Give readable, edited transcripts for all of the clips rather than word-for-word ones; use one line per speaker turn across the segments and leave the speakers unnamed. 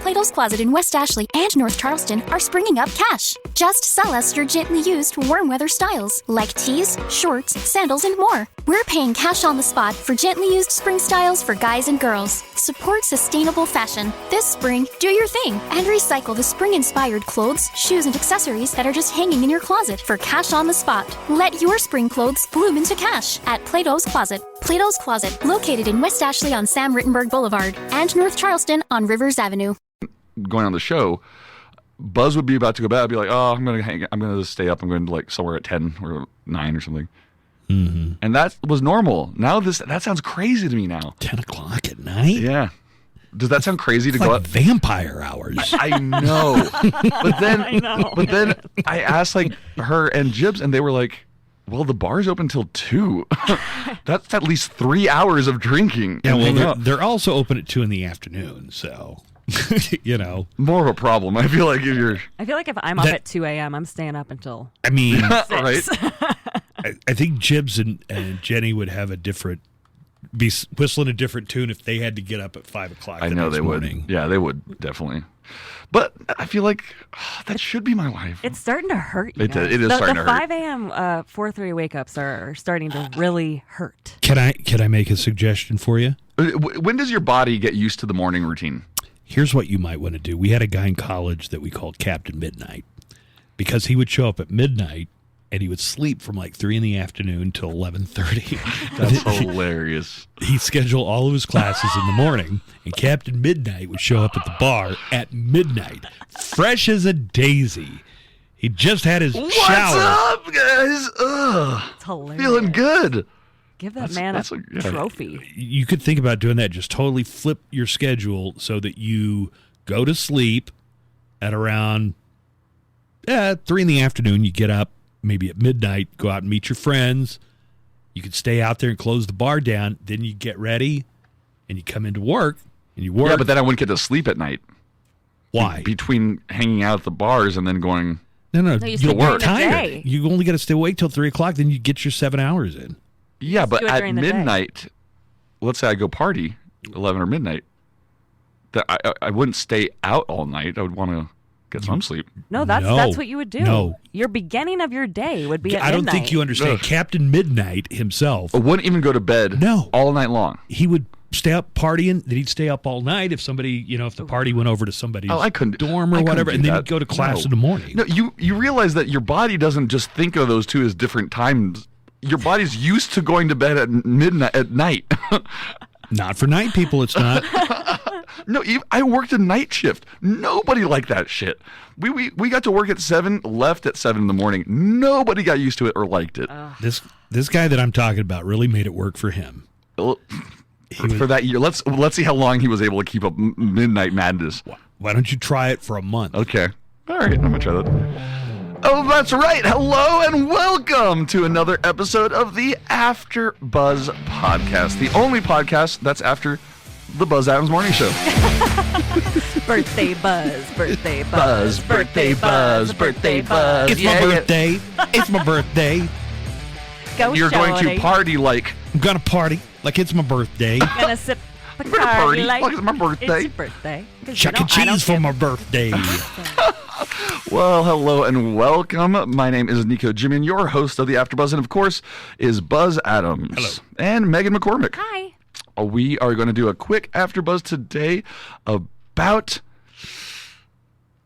Plato's Closet in West Ashley and North Charleston are springing up cash. Just sell us your gently used warm weather styles, like tees, shorts, sandals, and more. We're paying cash on the spot for gently used spring styles for guys and girls. Support sustainable fashion. This spring, do your thing and recycle the spring-inspired clothes, shoes, and accessories that are just hanging in your closet for cash on the spot. Let your spring clothes bloom into cash at Plato's Closet. Plato's Closet, located in West Ashley on Sam Rittenberg Boulevard and North Charleston on Rivers Avenue.
Going on the show, Buzz would be about to go bed. I'd be like, "Oh, I'm gonna stay up. I'm going to like somewhere at 10 or 9 or something." Mm-hmm. And that was normal. Now that sounds crazy to me now.
10 o'clock at night?
Yeah. Does that sound crazy to
go
like
up? Vampire hours.
I know. But then I asked like her and Jibs, and they were like, "Well, the bar's open till 2. That's at least 3 hours of drinking."
Yeah, well, they're also open at 2 in the afternoon, so
more of a problem. I feel like
if I'm up at 2 a.m., I'm staying up until.
I mean,
6.
Right?
I think Jibs and Jenny would have be whistling a different tune if they had to get up at 5 o'clock.
I know they
morning.
would. Yeah, they would definitely. But I feel like that should be my life.
It's starting to hurt you.
It is starting to hurt.
The 5 a.m. 4:30 wake-ups are starting to really hurt.
Can I make a suggestion for you?
When does your body get used to the morning routine?
Here's what you might want to do. We had a guy in college that we called Captain Midnight because he would show up at midnight and he would sleep from like 3 in the afternoon till 11:30.
That's hilarious.
He'd schedule all of his classes in the morning, and Captain Midnight would show up at the bar at midnight, fresh as a daisy. He just had his shower.
What's up, guys?
It's hilarious.
Feeling good.
Give that man a trophy.
You could think about doing that. Just totally flip your schedule so that you go to sleep at around 3 in the afternoon. You get up maybe at midnight, go out and meet your friends. You could stay out there and close the bar down. Then you get ready and you come into work and you work.
Yeah, but then I wouldn't get to sleep at night.
Why?
Between hanging out at the bars and then going.
No,
you'll
work tired. You only got to stay awake till 3 o'clock. Then you get your 7 hours in.
Yeah, but at midnight, let's say I go party 11 or midnight. That I wouldn't stay out all night. I would want to get some sleep.
No, that's what you would do.
No.
Your beginning of your day would be at
midnight. I don't
midnight.
think you understand. Ugh. Captain Midnight himself.
I wouldn't even go to bed all night long.
He would stay up partying. Then he'd stay up all night if somebody, if the party went over to somebody's dorm or whatever, and then he'd go to class in the morning.
No, you realize that your body doesn't just think of those two as different times. Your body's used to going to bed at midnight at night.
Not for night people, it's not.
No, I worked a night shift. Nobody liked that shit. We got to work at 7, left at 7 in the morning. Nobody got used to it or liked it.
This guy that I'm talking about really made it work for him.
For that year, let's see how long he was able to keep up midnight madness.
Why don't you try it for a month?
Okay. All right, I'm going to try that. Oh, that's right. Hello and welcome to another episode of the After Buzz podcast, the only podcast that's after the Buzz Adams Morning Show.
Birthday Buzz, birthday Buzz, birthday Buzz, birthday Buzz.
It's my birthday. It's my birthday.
You're going to party like...
I'm going to party like it's my birthday.
I'm going to sip
Bacardi like it's my birthday.
It's your birthday.
Chuck E. Cheese for my birthday.
Well, hello and welcome. My name is Nico Jimmy, and your host of the AfterBuzz, and of course, is Buzz Adams.
Hello.
And Megan McCormick.
Hi.
We are going to do a quick AfterBuzz today about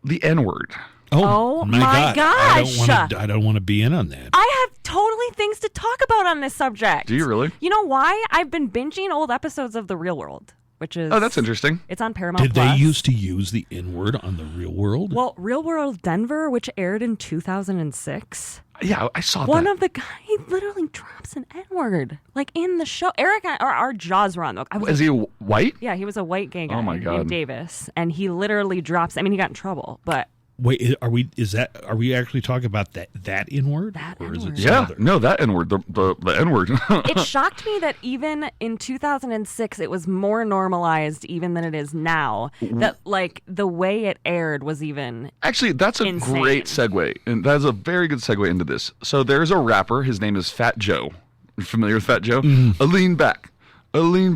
the N-word.
Oh my gosh.
I don't want to be in on that.
I have totally things to talk about on this subject.
Do you really?
You know why? I've been binging old episodes of The Real World, which is...
Oh, that's interesting.
It's on Paramount+.
Did they used to use the N-word on The Real World?
Well, Real World Denver, which aired in 2006.
Yeah, I saw that.
One of the guys, he literally drops an N-word, like in the show. Eric, our jaws were on.
Is he white?
Yeah, he was a white gay guy.
Oh my God.
Named Davis, and he literally drops. I mean, he got in trouble, but.
Wait, are we actually talking about that N-word?
That
or
N-word.
Is it
yeah, no, that N-word, the N-word.
It shocked me that even in 2006, it was more normalized even than it is now. That like the way it aired was even
Actually, that's a
insane.
great segue, and that's a very good segue into this. So there's a rapper. His name is Fat Joe. You familiar with Fat Joe?
Mm-hmm.
A lean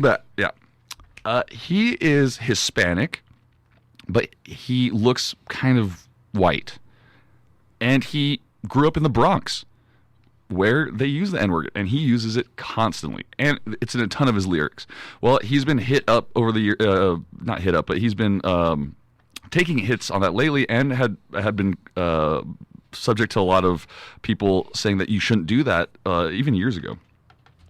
back. Yeah. He is Hispanic. but he looks kind of white. And he grew up in the Bronx, where they use the N-word, and he uses it constantly. And it's in a ton of his lyrics. Well, he's been hit up over the year, not hit up, but he's been taking hits on that lately, and had been subject to a lot of people saying that you shouldn't do that even years ago.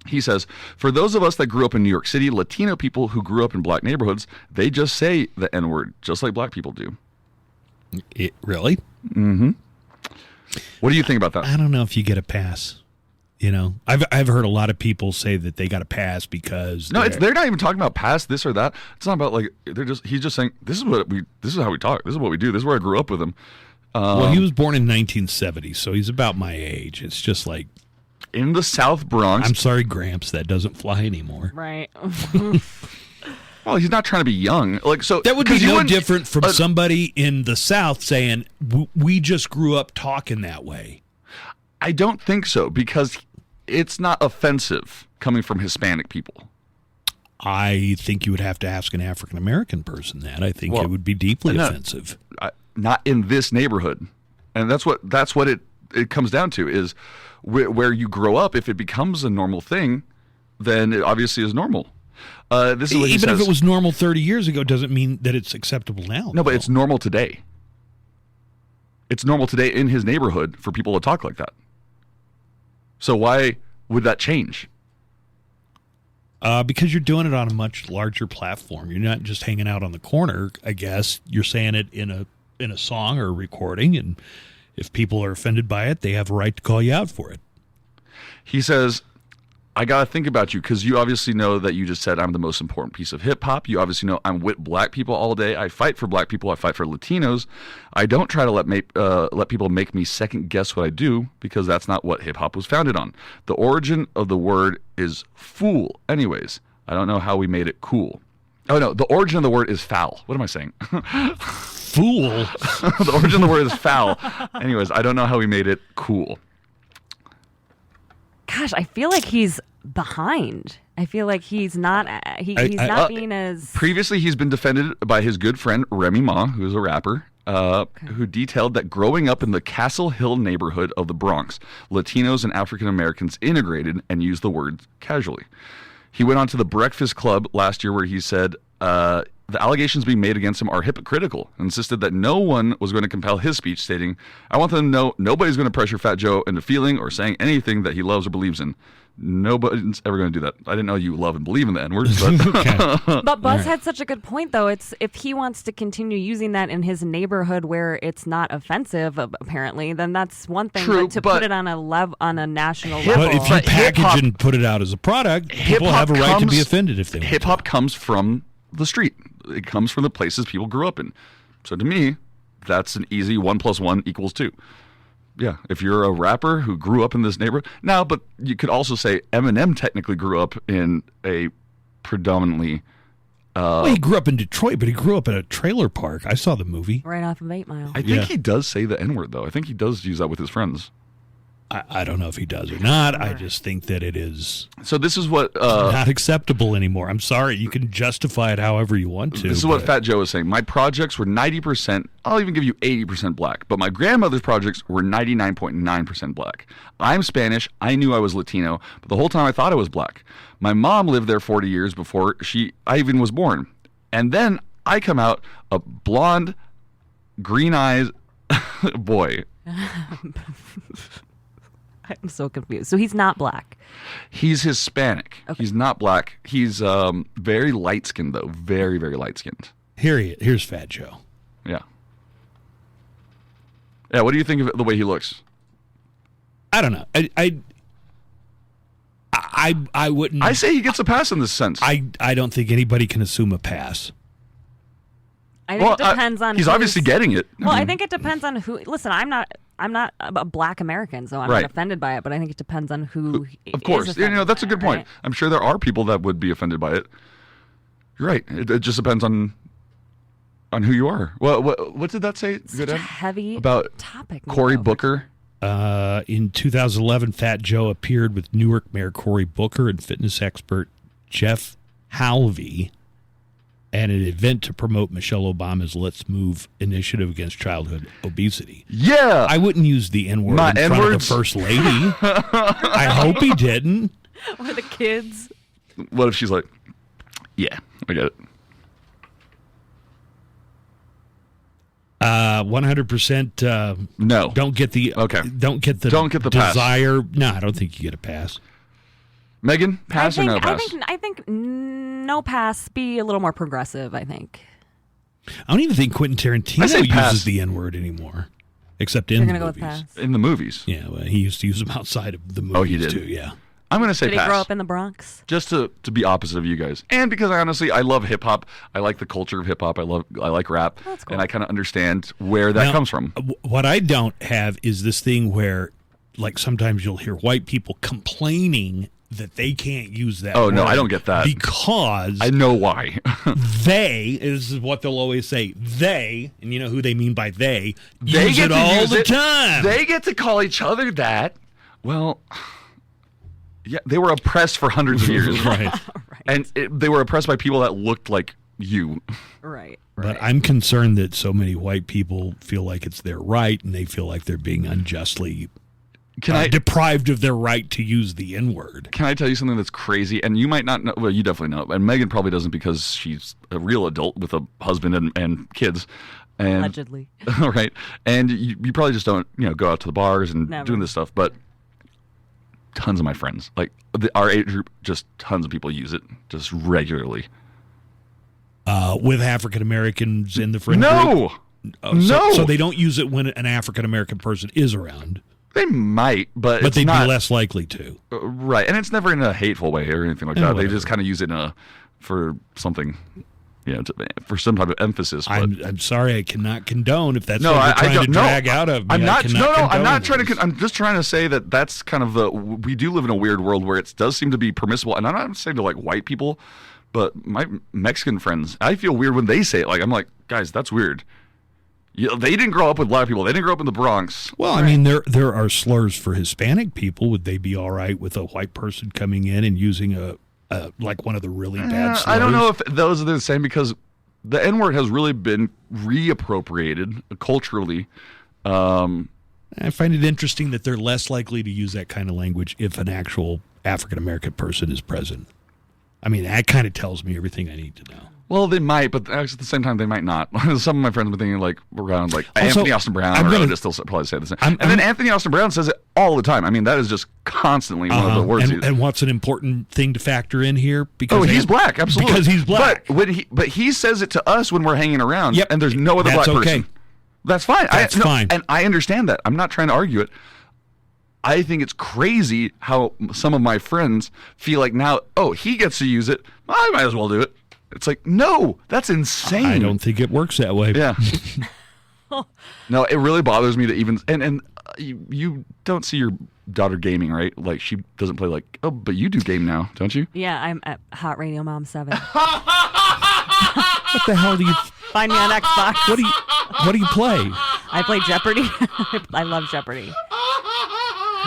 He says, for those of us that grew up in New York City, Latino people who grew up in black neighborhoods, they just say the N-word, just like black people do.
Really?
Mm-hmm. What do you think about that?
I don't know if you get a pass. You know, I've heard a lot of people say that they got a pass because
they're not even talking about past this or that. It's not about like he's just saying this is how we talk. This is what we do. This is where I grew up with him.
Well, he was born in 1970, so he's about my age. It's just like
in the South Bronx.
I'm sorry, Gramps, that doesn't fly anymore.
Right.
Well, he's not trying to be young. Like so,
that would be no different from somebody in the South saying we just grew up talking that way.
I don't think so, because it's not offensive coming from Hispanic people.
I think you would have to ask an African American person that. I think it would be deeply offensive.
Not in this neighborhood, and that's what it comes down to is where you grow up. If it becomes a normal thing, then it obviously is normal. This is what he
Even
says.
if it was normal 30 years ago, doesn't mean that it's acceptable now.
No, but it's normal today. It's normal today in his neighborhood for people to talk like that. So why would that change?
Because you're doing it on a much larger platform. You're not just hanging out on the corner, I guess. You're saying it in a song or a recording, and if people are offended by it, they have a right to call you out for it.
He says, I got to think about you because you obviously know that you just said I'm the most important piece of hip-hop. You obviously know I'm with black people all day. I fight for black people. I fight for Latinos. I don't try to let people make me second-guess what I do because that's not what hip-hop was founded on. The origin of the word is fool. Anyways, I don't know how we made it cool. Oh, no, the origin of the word is foul. What am I saying?
Fool?
The origin of the word is foul. Anyways, I don't know how we made it cool.
Gosh, I feel like he's behind. I feel like he's not. He's not being as.
Previously, he's been defended by his good friend Remy Ma, who is a rapper, who detailed that growing up in the Castle Hill neighborhood of the Bronx, Latinos and African Americans integrated and used the word casually. He went on to the Breakfast Club last year, where he said the allegations being made against him are hypocritical, and insisted that no one was going to compel his speech, stating, I want them to know nobody's going to pressure Fat Joe into feeling or saying anything that he loves or believes in. Nobody's ever going to do that. I didn't know you love and believe in the N-word. But,
but Buzz had such a good point, though. It's if he wants to continue using that in his neighborhood where it's not offensive, apparently, then that's one thing.
True,
but to put it on a national level.
But if you package and put it out as a product, people have a right to be offended if they want.
Hip-hop comes from the street. It comes from the places people grew up in. So to me, that's an easy 1 + 1 = 2. Yeah, if you're a rapper who grew up in this neighborhood. Now, but you could also say Eminem technically grew up in a predominantly...
well, he grew up in Detroit, but he grew up in a trailer park. I saw the movie.
Right off of 8 Mile.
I think he does say the N-word, though. I think he does use that with his friends.
I don't know if he does or not. I just think that it is
so this is what
not acceptable anymore. I'm sorry. You can justify it however you want to.
This is what Fat Joe was saying. My projects were 90%, I'll even give you 80% black, but my grandmother's projects were 99.9% black. I'm Spanish. I knew I was Latino, but the whole time I thought I was black. My mom lived there 40 years before I even was born. And then I come out a blonde, green eyes boy.
I'm so confused. So he's not black.
He's Hispanic. Okay. He's not black. He's very light-skinned, though. Very, very light-skinned.
Here's Fat Joe.
Yeah. Yeah, what do you think of the way he looks?
I don't know. I wouldn't...
I say he gets a pass in this sense.
I don't think anybody can assume a pass.
I think it depends on
he's obviously getting it.
Well, I think it depends on who... Listen, I'm not a black American, so I'm not offended by it, but I think it depends on who
of course.
Is
that's a good point. Right? I'm sure there are people that would be offended by it. You're right. It just depends on who you are. Well, what did that say?
Such a heavy
about
topic.
Cory Booker?
In 2011, Fat Joe appeared with Newark Mayor Cory Booker and fitness expert Jeff Halvey and an event to promote Michelle Obama's Let's Move initiative against childhood obesity.
Yeah.
I wouldn't use the N-word
My
in front of the
N-words?
First Lady. I hope he didn't.
Or the kids.
What if she's like, yeah, I get it.
100%.
No.
Don't get the
pass.
desire. No, I don't think you get a pass.
Megan, pass or no pass?
I think no pass. Be a little more progressive, I think.
I don't even think Quentin
I say
Tarantino
pass.
uses the N-word anymore, except in
You're
the
gonna go
movies.
with pass.
In the movies.
Yeah, well, he used to use them outside of the movies
Oh, he did?
too. Yeah.
I'm going to say
Did
pass.
he grow up in the Bronx?
Just to be opposite of you guys. And because I love hip hop. I like the culture of hip hop. I like rap.
That's cool.
And I kind of understand where that
Now,
comes from.
What I don't have is this thing where, like, sometimes you'll hear white people complaining that they can't use that
Oh, no,
word
I don't get that.
because
I know why.
they, this is what they'll always say, they, and you know who they mean by they
They
use
get
it
to
all
use
the
it.
time.
They get to call each other that. Well, yeah, they were oppressed for hundreds of years.
Right.
And they were oppressed by people that looked like you.
Right.
But I'm concerned that so many white people feel like it's their right and they feel like they're being unjustly deprived of their right to use the N-word.
Can I tell you something that's crazy? And you might not know. Well, you definitely know. And Megan probably doesn't because she's a real adult with a husband and kids. And,
Allegedly.
Right. And you probably just don't, go out to the bars and
Never.
doing this stuff. But tons of my friends, like our age group, just tons of people use it just regularly.
With African Americans in the friend
No.
group?
No.
So they don't use it when an African American person is around.
They might, but it's
they'd
not,
be less likely to.
Right. And it's never in a hateful way or anything like that. They just kind of use it for something, for some type of emphasis. But
I'm sorry, I cannot condone if that's
no,
what you're trying
don't,
to drag out of me.
I'm not. I'm not trying
to.
to. I'm just trying to say that that's kind of we do live in a weird world where it does seem to be permissible. And I'm not saying to like white people, but my Mexican friends, I feel weird when they say it. Like I'm like, guys, that's weird. They didn't grow up with black people. They didn't grow up in the Bronx.
Well, I mean, there are slurs for Hispanic people. Would they be all right with a white person coming in and using like one of the really bad slurs?
I don't know if those are the same because the N-word has really been reappropriated culturally.
I find it interesting that they're less likely to use that kind of language if an actual African American person is present. I mean, that kind of tells me everything I need to know.
Well, they might, but actually at the same time, they might not. Some of my friends have been thinking like around like
Also,
Anthony Austin Brown, or Otis still probably say the same. And then Anthony Austin Brown says it all the time. I mean, that is just constantly one of the words.
And what's an important thing to factor in here? Because
he's black, absolutely.
Because he's black.
But he says it to us when we're hanging around,
Yep.
and there's no other
That's
black
okay.
person. That's fine.
That's fine.
And I understand that. I'm not trying to argue it. I think it's crazy how some of my friends feel like now, he gets to use it. I might as well do it. It's like, no, that's insane.
I don't think it works that way.
Yeah. No, it really bothers me to even and you don't see your daughter gaming, right? Like she doesn't play like, but you do game now, don't you?
Yeah, I'm at Hot Radio Mom 7.
What the hell do you
Find me on Xbox.
What do you play?
I play Jeopardy. I love Jeopardy.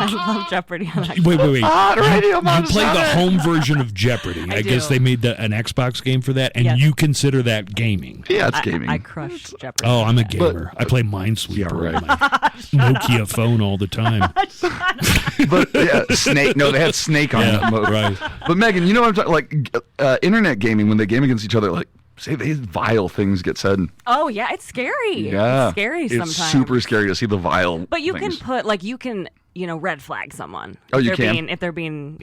I love Jeopardy on Xbox.
Wait.
Hot Radio
You
Mom
play the
7.
home version of Jeopardy. I guess
do.
they made an Xbox game for that, and
Yes.
you consider that gaming.
Yeah, it's gaming.
I crush Jeopardy.
Oh, I'm a gamer. I play Minesweeper on my Nokia phone all the time.
But yeah, Snake. No, they had Snake on that mode.
Right.
But Megan, you know what I'm talking? Like internet gaming, when they game against each other, like say these vile things get said.
Oh, yeah, it's scary.
Yeah,
It's scary sometimes.
It's super scary to see the vile.
But you
things.
can put, red flag someone.
Oh, you
if they're
can?
if they're being,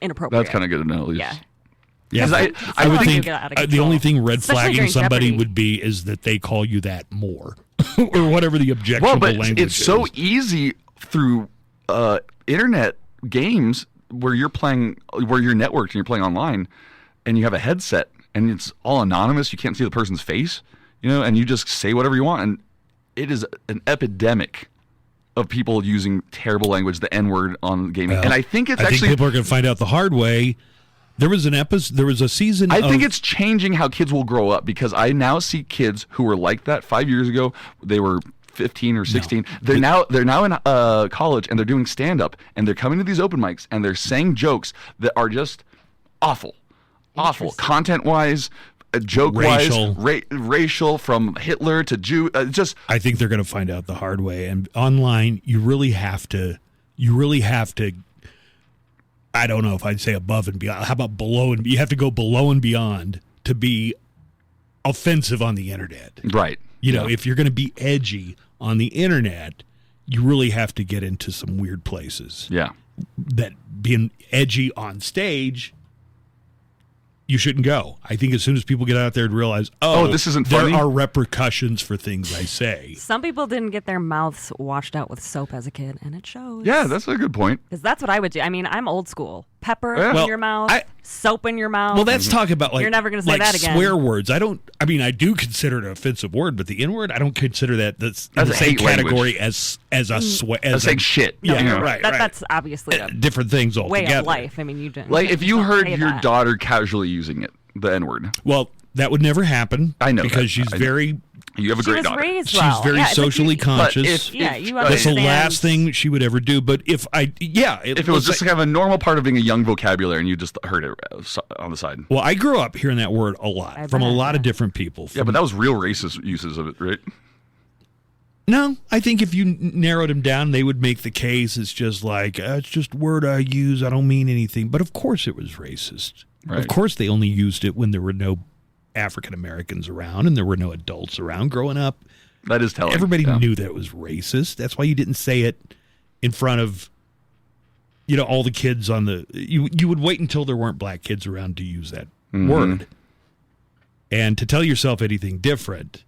inappropriate.
That's kind of good to know, at least.
Yeah.
Yeah,
'Cause
I would
like
think
you get out of
the
control.
only thing red
Especially
flagging
during
somebody
Jeopardy.
would be is that they call you that more, or whatever the objectionable
Well, but
language
it's so
is.
easy through internet games where you're networked and you're playing online, and you have a headset and it's all anonymous. You can't see the person's face, and you just say whatever you want, and it is an epidemic of people using terrible language, the N-word on gaming. And I think it's
I
actually
think people are going to find out the hard way. There was a season.
I think it's changing how kids will grow up, because I now see kids who were like that 5 years ago. They were 15 or 16. They're now in college, and they're doing stand up, and they're coming to these open mics, and they're saying jokes that are just awful content wise. joke-wise,
Racial.
racial from Hitler to Jew. Just
I think they're going to find out the hard way. And online, you really have to. I don't know if I'd say above and beyond. How about below and you have to go below and beyond to be offensive on the internet.
right.
You know, if you're going to be edgy on the internet, you really have to get into some weird places.
Yeah.
That being edgy on stage, you shouldn't go. I think as soon as people get out there and realize,
this isn't funny.
There are repercussions for things I say.
Some people didn't get their mouths washed out with soap as a kid, and it shows.
Yeah, that's a good point.
Because that's what I would do. I mean, I'm old school. Pepper
Yeah.
in
Well,
your mouth, soap in your mouth.
Well, let's talk about
You're never gonna say
like
that again.
swear words. I do consider it an offensive word, but the N word, I don't consider that's in
That's
the
a
same
hate language.
category as a swear.
That's like shit.
Yeah,
you know?
right.
That's obviously a
Different things
way
altogether.
of life. I mean, you didn't.
Like if you heard
say
your
that.
daughter casually using it, the N-word.
Well, that would never happen.
I know
because
that.
she's
I know.
very.
You have a
She
great
was
daughter.
raised
She's
well.
very
Yeah, it's like
socially
you-
conscious.
But
Yeah, you
That's the
understand.
last thing she would ever do. But if
If it was just kind of a normal part of being a young vocabulary and you just heard it on the side.
well, I grew up hearing that word a lot
I
from a
bet,
lot of
yeah.
different people.
Yeah, but that was real racist uses of it, right?
No, I think if you narrowed them down, they would make the case. It's just like, it's just a word I use. I don't mean anything. But of course it was racist.
Right.
Of course they only used it when there were no African Americans around and there were no adults around. Growing up,
That is telling.
everybody
Yeah.
knew that it was racist. That's why you didn't say it in front of, all the kids on the... You would wait until there weren't black kids around to use that word. And to tell yourself anything different...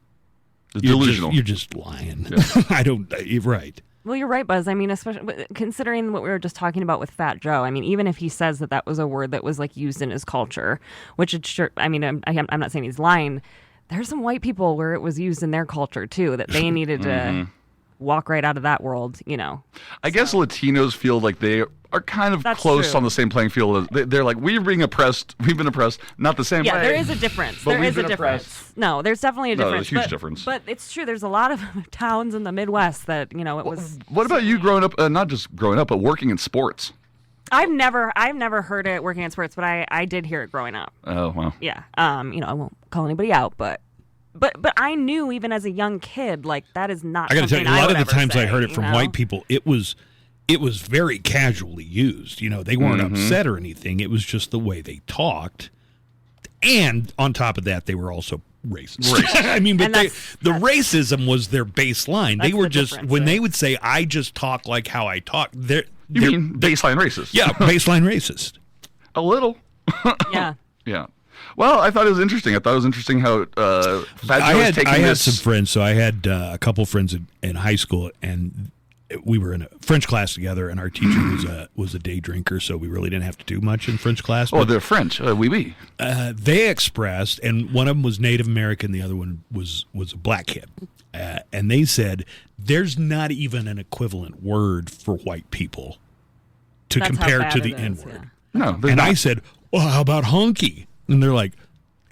It's delusional.
You're just lying. I don't. You're right.
Well, you're right, Buzz. I mean, especially considering what we were just talking about with Fat Joe. I mean, even if he says that was a word that was like used in his culture, which it's sure. I mean, I'm not saying he's lying. There's some white people where it was used in their culture too, that they needed to walk right out of that world.
I guess Latinos feel like they are kind of
That's
close
true.
on the same playing field. They're like, we've been oppressed, not the same
Yeah,
way.
there is a difference.
But
There
we've
is a
been
difference.
oppressed.
No, there's definitely a
No,
difference.
there's a huge difference.
But it's true. There's a lot of towns in the Midwest that it was.
What about you growing up, not just growing up, but working in sports?
I've never heard it working in sports, but I did hear it growing up.
Oh, wow.
Yeah. I won't call anybody out, but I knew even as a young kid, like that is not.
I got to tell you, a
something
lot of
would
the
ever
times
say,
I heard it from white people, it was very casually used. They weren't upset or anything. It was just the way they talked, and on top of that, they were also racist. I mean, but
And
the
that's-
racism was their baseline. They
That's
were
the
just
difference,
when they
right?
would say, "I just talk like how I talk."
You mean baseline racist?
yeah, baseline racist.
A little.
Yeah.
Yeah. Well, I thought it was interesting. I thought it was interesting how Fat Joe is taking
I had
this.
some friends. So I had a couple friends in high school, and we were in a French class together. And our teacher was a day drinker, so we really didn't have to do much in French class.
Oh,
But,
they're French. Oui, oui.
they expressed, and one of them was Native American, the other one was a black kid, and they said there's not even an equivalent word for white people to
That's how
compare
bad
to
it
the
is,
N word.
yeah.
No, they're
And
not.
I said, well, how about honky? And they're like,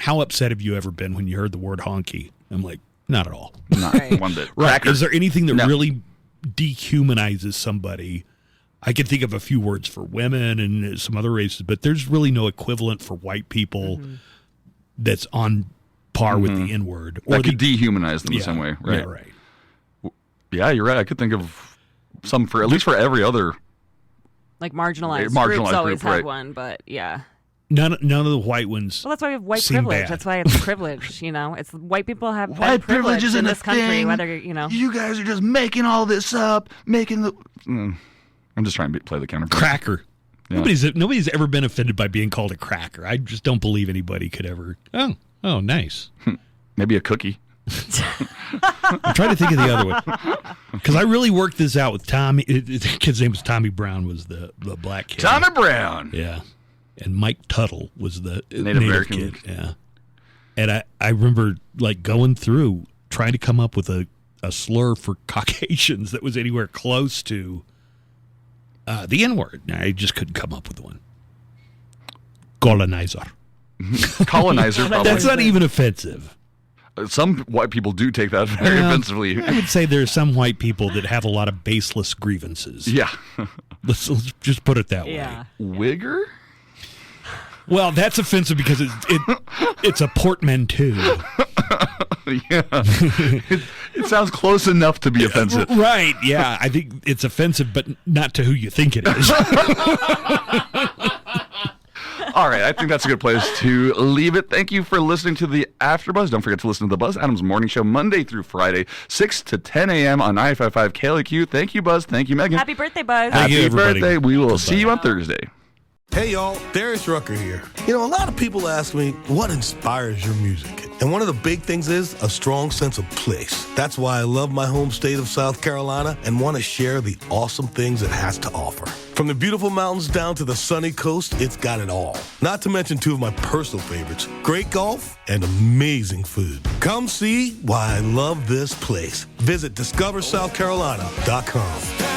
how upset have you ever been when you heard the word honky? I'm like, not at all.
Not one bit.
Right.
Cracker.
Is there anything that
No.
really dehumanizes somebody? I can think of a few words for women and some other races, but there's really no equivalent for white people that's on par with the N word.
that could dehumanize them the same way, right?
Yeah, right.
Yeah, you're right. I could think of some at least for every other.
Like marginalized
Marginalized
groups always
group,
have
right.
one, but yeah.
None of the white ones.
Well, that's why we have white
Seem
privilege.
bad.
That's why it's privilege. It's white people have
White privilege
in
isn't
this
a
country.
thing.
Whether
You guys are just making all this up, making the. I'm just trying to play the counterpoint.
Cracker.
Yeah.
Nobody's ever been offended by being called a cracker. I just don't believe anybody could ever. Oh, nice.
Maybe a cookie.
I'm trying to think of the other one because I really worked this out with Tommy. The kid's name was Tommy Brown. Was the black kid?
Tommy Brown.
Yeah, and Mike Tuttle was the
Native American
kid. Yeah, and I remember like going through trying to come up with a slur for Caucasians that was anywhere close to the N word. I just couldn't come up with one. Colonizer.
Colonizer. Probably.
That's not even offensive.
Some white people do take that very
Yeah.
offensively.
I would say there's some white people that have a lot of baseless grievances.
Yeah.
Let's just put it that way.
yeah.
Wigger?
Well, that's offensive because it's a portmanteau.
Yeah. It sounds close enough to be offensive.
Right, yeah. I think it's offensive, but not to who you think it is.
All right, I think that's a good place to leave it. Thank you for listening to the AfterBuzz. Don't forget to listen to the Buzz Adams Morning Show Monday through Friday, 6 to 10 a.m. on 95.5 KLAQ. Thank you, Buzz. Thank you, Megan.
Happy birthday, Buzz.
Thank you,
Happy
everybody.
birthday. We will
Goodbye.
see you on Thursday.
Hey y'all, Darius Rucker here. You know, a lot of people ask me, what inspires your music? And one of the big things is a strong sense of place. That's why I love my home state of South Carolina and want to share the awesome things it has to offer. From the beautiful mountains down to the sunny coast, it's got it all. Not to mention two of my personal favorites, great golf and amazing food. Come see why I love this place. Visit discoversouthcarolina.com.